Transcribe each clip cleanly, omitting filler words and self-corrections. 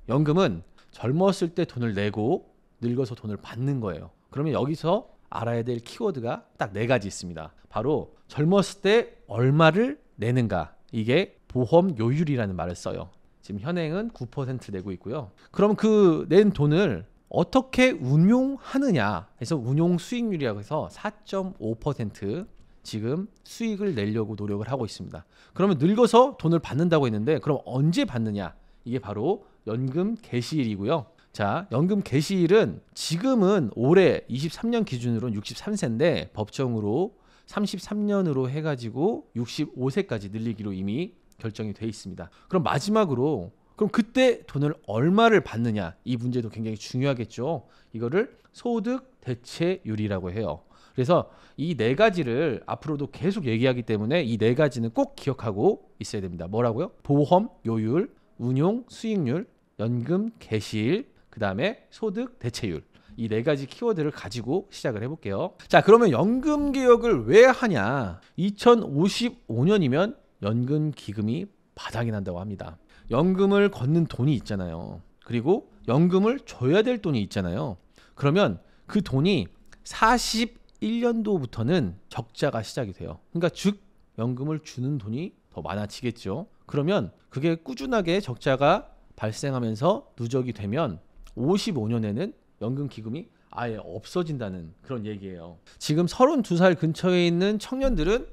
연금은 젊었을 때 돈을 내고 늙어서 돈을 받는 거예요. 그러면 여기서 알아야 될 키워드가 딱 4가지 있습니다. 바로 젊었을 때 얼마를 내는가. 이게 보험료율이라는 말을 써요. 지금 현행은 9% 내고 있고요. 그럼 그 낸 돈을 어떻게 운용하느냐 해서 운용 수익률이라고 해서 4.5% 지금 수익을 내려고 노력을 하고 있습니다. 그러면 늙어서 돈을 받는다고 했는데 그럼 언제 받느냐? 이게 바로 연금 개시일이고요. 자, 연금 개시일은 지금은 올해 23년 기준으로는 63세인데 법정으로 33년으로 해가지고 65세까지 늘리기로 이미 결정이 돼 있습니다. 그럼 마지막으로 그럼 그때 돈을 얼마를 받느냐, 이 문제도 굉장히 중요하겠죠. 이거를 소득 대체율이라고 해요. 그래서 이 4가지를 앞으로도 계속 얘기하기 때문에 이 4가지는 꼭 기억하고 있어야 됩니다. 뭐라고요? 보험료율, 운용 수익률, 연금 개시일, 그 다음에 소득 대체율. 이 4가지 키워드를 가지고 시작을 해볼게요. 자, 그러면 연금 개혁을 왜 하냐? 2055년이면 연금 기금이 바닥이 난다고 합니다. 연금을 걷는 돈이 있잖아요. 그리고 연금을 줘야 될 돈이 있잖아요. 그러면 그 돈이 41년도부터는 적자가 시작이 돼요. 그러니까 즉 연금을 주는 돈이 더 많아지겠죠. 그러면 그게 꾸준하게 적자가 발생하면서 누적이 되면 55년에는 연금 기금이 아예 없어진다는 그런 얘기예요. 지금 32살 근처에 있는 청년들은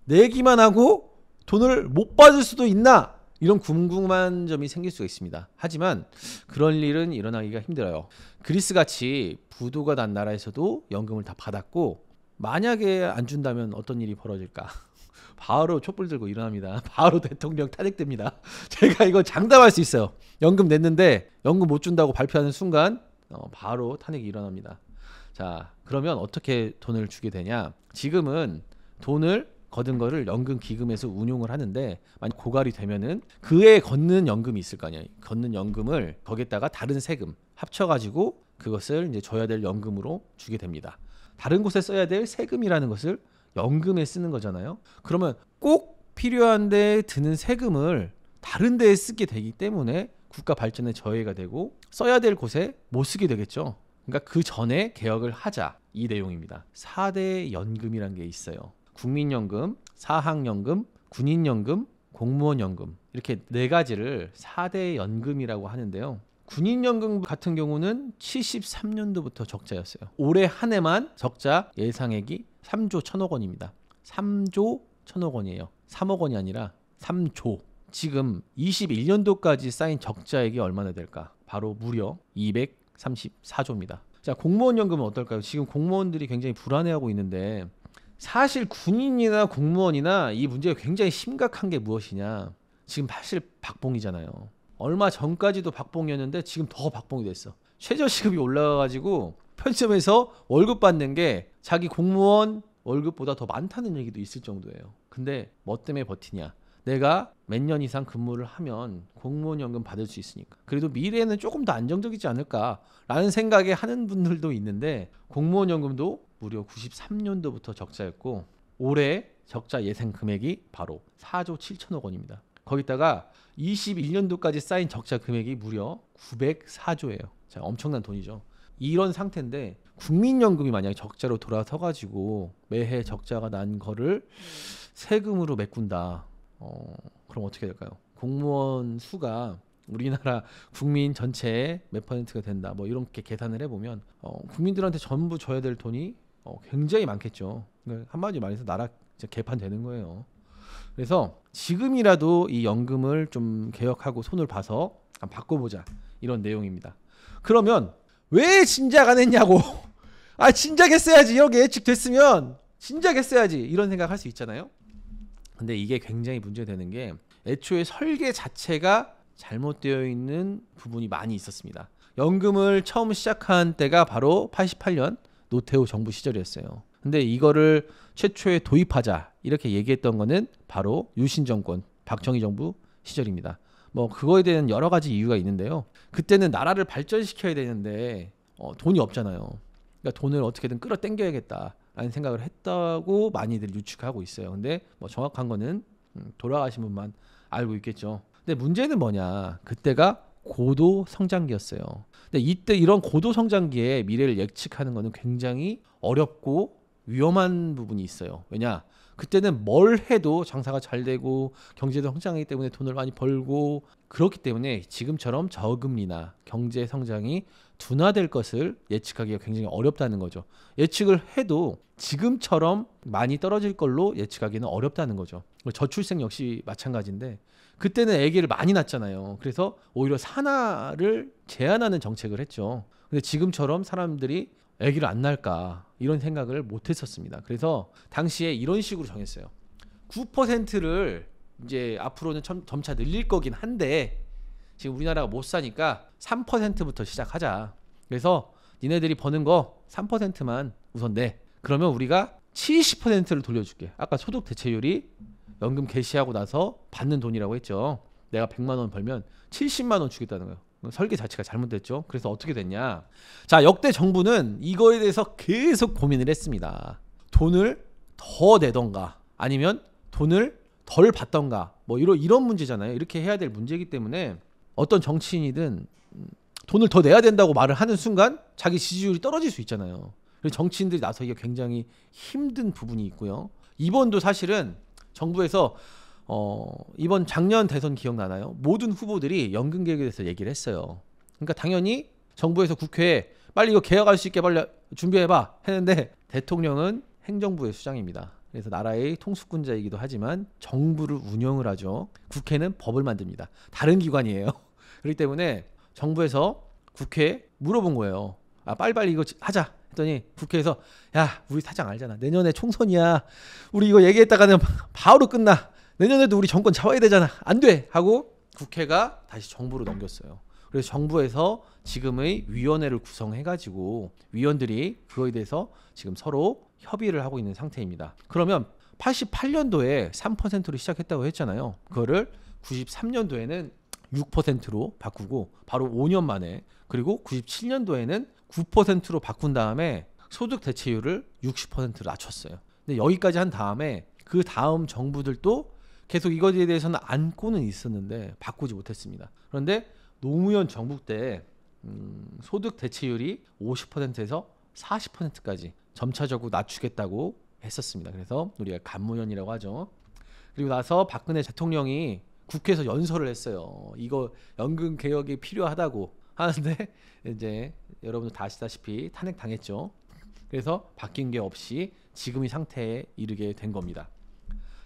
내기만 하고 돈을 못 받을 수도 있나? 이런 궁금한 점이 생길 수가 있습니다. 하지만 그런 일은 일어나기가 힘들어요. 그리스같이 부도가 난 나라에서도 연금을 다 받았고 만약에 안 준다면 어떤 일이 벌어질까? 바로 촛불 들고 일어납니다. 바로 대통령 탄핵됩니다. 제가 이거 장담할 수 있어요. 연금 냈는데 연금 못 준다고 발표하는 순간 바로 탄핵이 일어납니다. 자, 그러면 어떻게 돈을 주게 되냐? 지금은 돈을 거둔 거를 연금 기금에서 운용을 하는데 만약 고갈이 되면은 그에 걷는 연금이 있을 거 아니에요. 걷는 연금을 거기에다가 다른 세금 합쳐가지고 그것을 이제 줘야 될 연금으로 주게 됩니다. 다른 곳에 써야 될 세금이라는 것을 연금에 쓰는 거잖아요. 그러면 꼭 필요한데 드는 세금을 다른 데에 쓰게 되기 때문에 국가 발전에 저해가 되고 써야 될 곳에 못 쓰게 되겠죠. 그러니까 그 전에 개혁을 하자, 이 내용입니다. 4대 연금이라는 게 있어요. 국민연금, 사학연금, 군인연금, 공무원연금, 이렇게 4가지를 4대 연금이라고 하는데요. 군인연금 같은 경우는 73년도부터 적자였어요. 올해 한 해만 적자 예상액이 3조 1천억 원입니다. 3조 1천억 원이에요. 3억 원이 아니라 3조. 지금 21년도까지 쌓인 적자액이 얼마나 될까? 바로 무려 234조입니다. 자, 공무원연금은 어떨까요? 지금 공무원들이 굉장히 불안해하고 있는데 사실 군인이나 공무원이나 이 문제가 굉장히 심각한 게 무엇이냐? 지금 사실 박봉이잖아요. 얼마 전까지도 박봉이었는데 지금 더 박봉이 됐어. 최저시급이 올라가가지고 편의점에서 월급 받는 게 자기 공무원 월급보다 더 많다는 얘기도 있을 정도예요. 근데 뭐 때문에 버티냐? 내가 몇 년 이상 근무를 하면 공무원 연금 받을 수 있으니까. 그래도 미래에는 조금 더 안정적이지 않을까라는 생각에 하는 분들도 있는데 공무원 연금도 무려 93년도부터 적자였고 올해 적자 예상 금액이 바로 4조 7천억 원입니다. 거기다가 21년도까지 쌓인 적자 금액이 무려 904조예요. 자, 엄청난 돈이죠. 이런 상태인데 국민연금이 만약에 적자로 돌아서가지고 매해 적자가 난 거를 세금으로 메꾼다. 그럼 어떻게 될까요? 공무원 수가 우리나라 국민 전체의 몇 퍼센트가 된다. 뭐 이렇게 계산을 해보면 국민들한테 전부 줘야 될 돈이 굉장히 많겠죠. 그러니까 한마디로 말해서 나라 개판되는 거예요. 그래서 지금이라도 이 연금을 좀 개혁하고 손을 봐서 바꿔보자, 이런 내용입니다. 그러면 왜 진작 안 했냐고. 아, 진작 했어야지. 이렇게 예측됐으면 진작 했어야지, 이런 생각할 수 있잖아요. 근데 이게 굉장히 문제되는 게 애초에 설계 자체가 잘못되어 있는 부분이 많이 있었습니다. 연금을 처음 시작한 때가 바로 88년 노태우 정부 시절이었어요. 근데 이거를 최초에 도입하자 이렇게 얘기했던 거는 바로 유신 정권 박정희 정부 시절입니다. 뭐 그거에 대한 여러 가지 이유가 있는데요. 그때는 나라를 발전시켜야 되는데 돈이 없잖아요. 그러니까 돈을 어떻게든 끌어당겨야겠다라는 생각을 했다고 많이들 유축하고 있어요. 근데 뭐 정확한 거는 돌아가신 분만 알고 있겠죠. 근데 문제는 뭐냐? 그때가 고도 성장기였어요. 근데 이때 이런 고도 성장기에 미래를 예측하는 것은 굉장히 어렵고 위험한 부분이 있어요. 왜냐? 그때는 뭘 해도 장사가 잘 되고 경제도 성장하기 때문에 돈을 많이 벌고 그렇기 때문에 지금처럼 저금리나 경제 성장이 둔화될 것을 예측하기가 굉장히 어렵다는 거죠. 예측을 해도 지금처럼 많이 떨어질 걸로 예측하기는 어렵다는 거죠. 저출생 역시 마찬가지인데 그때는 아기를 많이 낳았잖아요. 그래서 오히려 산화를 제한하는 정책을 했죠. 근데 지금처럼 사람들이 아기를 안 낳을까 이런 생각을 못 했었습니다. 그래서 당시에 이런 식으로 정했어요. 9%를 이제 앞으로는 점차 늘릴 거긴 한데 지금 우리나라가 못 사니까 3%부터 시작하자. 그래서 니네들이 버는 거 3%만 우선 내. 그러면 우리가 70%를 돌려줄게. 아까 소득 대체율이 연금 개시하고 나서 받는 돈이라고 했죠. 내가 100만 원 벌면 70만 원 주겠다는 거예요. 설계 자체가 잘못됐죠. 그래서 어떻게 됐냐? 자, 역대 정부는 이거에 대해서 계속 고민을 했습니다. 돈을 더 내던가 아니면 돈을 덜 받던가 뭐 이런 문제잖아요. 이렇게 해야 될 문제이기 때문에 어떤 정치인이든 돈을 더 내야 된다고 말을 하는 순간 자기 지지율이 떨어질 수 있잖아요. 그래서 정치인들이 나서기가 굉장히 힘든 부분이 있고요. 이번도 사실은 정부에서 이번 작년 대선 기억나나요? 모든 후보들이 연금 개혁에 대해서 얘기를 했어요. 그러니까 당연히 정부에서 국회에 빨리 이거 개혁할 수 있게 빨리 준비해봐 했는데 대통령은 행정부의 수장입니다. 그래서 나라의 통수권자이기도 하지만 정부를 운영을 하죠. 국회는 법을 만듭니다. 다른 기관이에요. 그렇기 때문에 정부에서 국회에 물어본 거예요. 아, 빨리빨리 이거 하자 했더니 국회에서 야, 우리 사장 알잖아. 내년에 총선이야. 우리 이거 얘기했다가는 바로 끝나. 내년에도 우리 정권 잡아야 되잖아. 안 돼 하고 국회가 다시 정부로 넘겼어요. 그래서 정부에서 지금의 위원회를 구성해가지고 위원들이 그거에 대해서 지금 서로 협의를 하고 있는 상태입니다. 그러면 88년도에 3%로 시작했다고 했잖아요. 그거를 93년도에는 6%로 바꾸고 바로 5년 만에, 그리고 97년도에는 9%로 바꾼 다음에 소득 대체율을 60%로 낮췄어요. 근데 여기까지 한 다음에 그 다음 정부들도 계속 이거에 대해서는 안고는 있었는데 바꾸지 못했습니다. 그런데 노무현 정부 때 소득 대체율이 50%에서 40%까지 점차적으로 낮추겠다고 했었습니다. 그래서 우리가 간무연이라고 하죠. 그리고 나서 박근혜 대통령이 국회에서 연설을 했어요. 이거 연금 개혁이 필요하다고 하는데 이제 여러분들 다 아시다시피 탄핵 당했죠. 그래서 바뀐 게 없이 지금의 상태에 이르게 된 겁니다.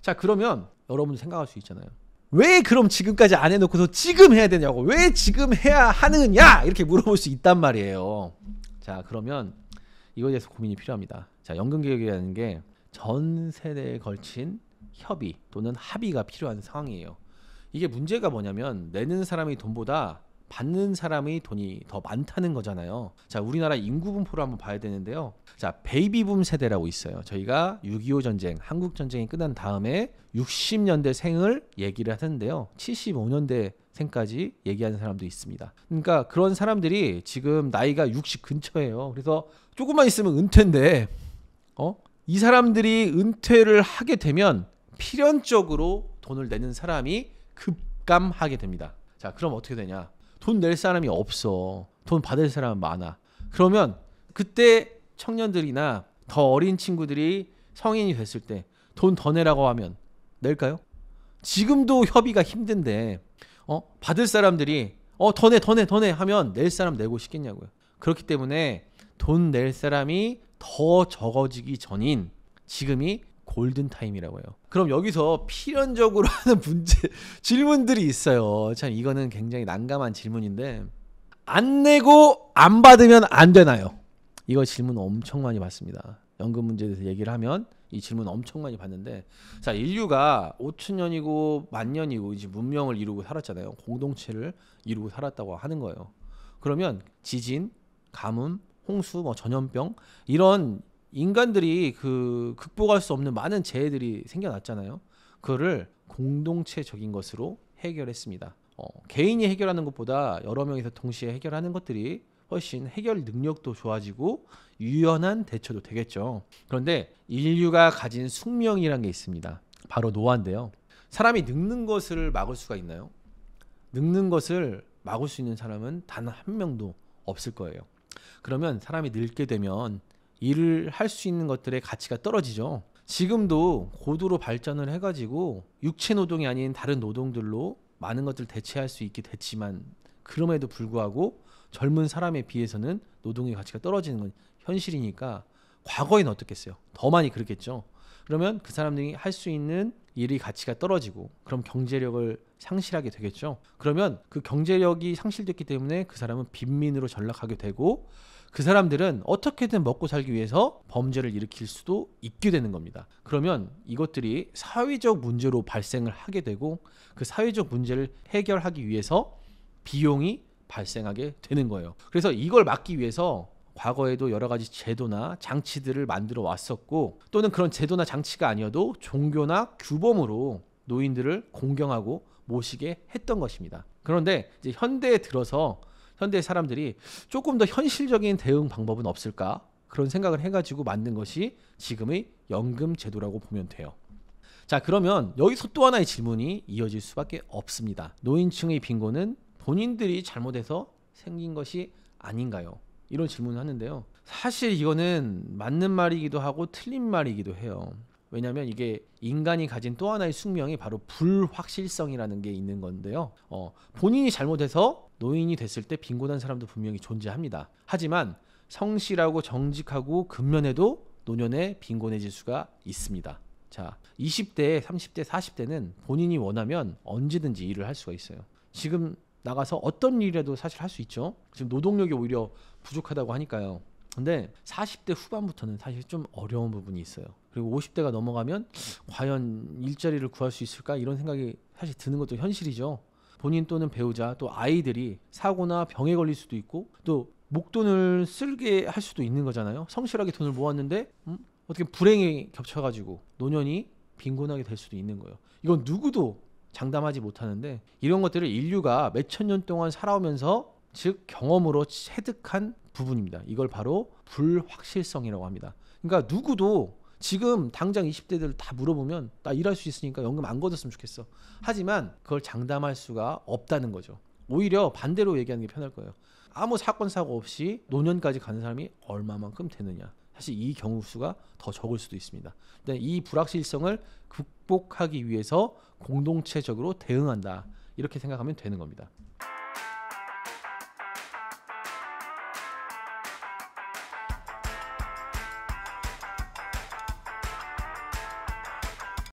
자, 그러면 여러분들 생각할 수 있잖아요. 왜 그럼 지금까지 안 해놓고서 지금 해야 되냐고, 왜 지금 해야 하느냐, 이렇게 물어볼 수 있단 말이에요. 자, 그러면 이거에 대해서 고민이 필요합니다. 자, 연금개혁이라는 게 전 세대에 걸친 협의 또는 합의가 필요한 상황이에요. 이게 문제가 뭐냐면 내는 사람의 돈보다 받는 사람의 돈이 더 많다는 거잖아요. 자, 우리나라 인구 분포를 한번 봐야 되는데요. 자, 베이비붐 세대라고 있어요. 저희가 6.25 전쟁, 한국 전쟁이 끝난 다음에 60년대 생을 얘기를 하는데요. 75년대 생까지 얘기하는 사람도 있습니다. 그러니까 그런 사람들이 지금 나이가 60 근처예요. 그래서 조금만 있으면 은퇴인데, 이 사람들이 은퇴를 하게 되면 필연적으로 돈을 내는 사람이 급감하게 됩니다. 자, 그럼 어떻게 되냐? 돈 낼 사람이 없어. 돈 받을 사람은 많아. 그러면 그때 청년들이나 더 어린 친구들이 성인이 됐을 때 돈 더 내라고 하면 낼까요? 지금도 협의가 힘든데 받을 사람들이 더 내 하면 낼 사람 내고 싶겠냐고요. 그렇기 때문에 돈 낼 사람이 더 적어지기 전인 지금이 골든타임이라고 해요. 그럼 여기서 필연적으로 하는 질문들이 있어요. 참 이거는 굉장히 난감한 질문인데, 안 내고 안 받으면 안 되나요? 이거 질문 엄청 많이 받습니다. 연금 문제에 대해서 얘기를 하면 이 질문 엄청 많이 받는데, 자, 인류가 5천년이고 만년이고 이제 문명을 이루고 살았잖아요. 공동체를 이루고 살았다고 하는 거예요. 그러면 지진, 가뭄, 홍수, 전염병, 이런 인간들이 극복할 수 없는 많은 재해들이 생겨났잖아요. 그거를 공동체적인 것으로 해결했습니다. 개인이 해결하는 것보다 여러 명이서 동시에 해결하는 것들이 훨씬 해결 능력도 좋아지고 유연한 대처도 되겠죠. 그런데 인류가 가진 숙명이라는 게 있습니다. 바로 노화인데요. 사람이 늙는 것을 막을 수가 있나요? 늙는 것을 막을 수 있는 사람은 단 한 명도 없을 거예요. 그러면 사람이 늙게 되면 일을 할 수 있는 것들의 가치가 떨어지죠. 지금도 고도로 발전을 해가지고 육체 노동이 아닌 다른 노동들로 많은 것들을 대체할 수 있게 됐지만 그럼에도 불구하고 젊은 사람에 비해서는 노동의 가치가 떨어지는 건 현실이니까 과거에는 어떻겠어요? 더 많이 그렇겠죠. 그러면 그 사람들이 할 수 있는 일의 가치가 떨어지고 그럼 경제력을 상실하게 되겠죠. 그러면 그 경제력이 상실됐기 때문에 그 사람은 빈민으로 전락하게 되고 그 사람들은 어떻게든 먹고 살기 위해서 범죄를 일으킬 수도 있게 되는 겁니다. 그러면 이것들이 사회적 문제로 발생을 하게 되고 그 사회적 문제를 해결하기 위해서 비용이 발생하게 되는 거예요. 그래서 이걸 막기 위해서 과거에도 여러 가지 제도나 장치들을 만들어 왔었고 또는 그런 제도나 장치가 아니어도 종교나 규범으로 노인들을 공경하고 모시게 했던 것입니다. 그런데 이제 현대에 들어서 현대 사람들이 조금 더 현실적인 대응 방법은 없을까? 그런 생각을 해가지고 만든 것이 지금의 연금 제도라고 보면 돼요. 자, 그러면 여기서 또 하나의 질문이 이어질 수밖에 없습니다. 노인층의 빈곤은 본인들이 잘못해서 생긴 것이 아닌가요? 이런 질문을 하는데요. 사실 이거는 맞는 말이기도 하고 틀린 말이기도 해요. 왜냐하면 이게 인간이 가진 또 하나의 숙명이 바로 불확실성이라는 게 있는 건데요. 본인이 잘못해서 노인이 됐을 때 빈곤한 사람도 분명히 존재합니다. 하지만 성실하고 정직하고 근면해도 노년에 빈곤해질 수가 있습니다. 자, 20대, 30대, 40대는 본인이 원하면 언제든지 일을 할 수가 있어요. 지금 나가서 어떤 일이라도 사실 할 수 있죠. 지금 노동력이 오히려 부족하다고 하니까요. 근데 40대 후반부터는 사실 좀 어려운 부분이 있어요. 그리고 50대가 넘어가면 과연 일자리를 구할 수 있을까 이런 생각이 사실 드는 것도 현실이죠. 본인 또는 배우자 또 아이들이 사고나 병에 걸릴 수도 있고 또 목돈을 쓸게 할 수도 있는 거잖아요. 성실하게 돈을 모았는데 어떻게 불행이 겹쳐가지고 노년이 빈곤하게 될 수도 있는 거예요. 이건 누구도 장담하지 못하는데 이런 것들을 인류가 몇천 년 동안 살아오면서 즉 경험으로 체득한 부분입니다. 이걸 바로 불확실성이라고 합니다. 그러니까 누구도 지금 당장 20대들 다 물어보면 나 일할 수 있으니까 연금 안 걷었으면 좋겠어. 하지만 그걸 장담할 수가 없다는 거죠. 오히려 반대로 얘기하는 게 편할 거예요. 아무 사건 사고 없이 노년까지 가는 사람이 얼마만큼 되느냐. 사실 이 경우 수가 더 적을 수도 있습니다. 근데 이 불확실성을 극복하기 위해서 공동체적으로 대응한다. 이렇게 생각하면 되는 겁니다.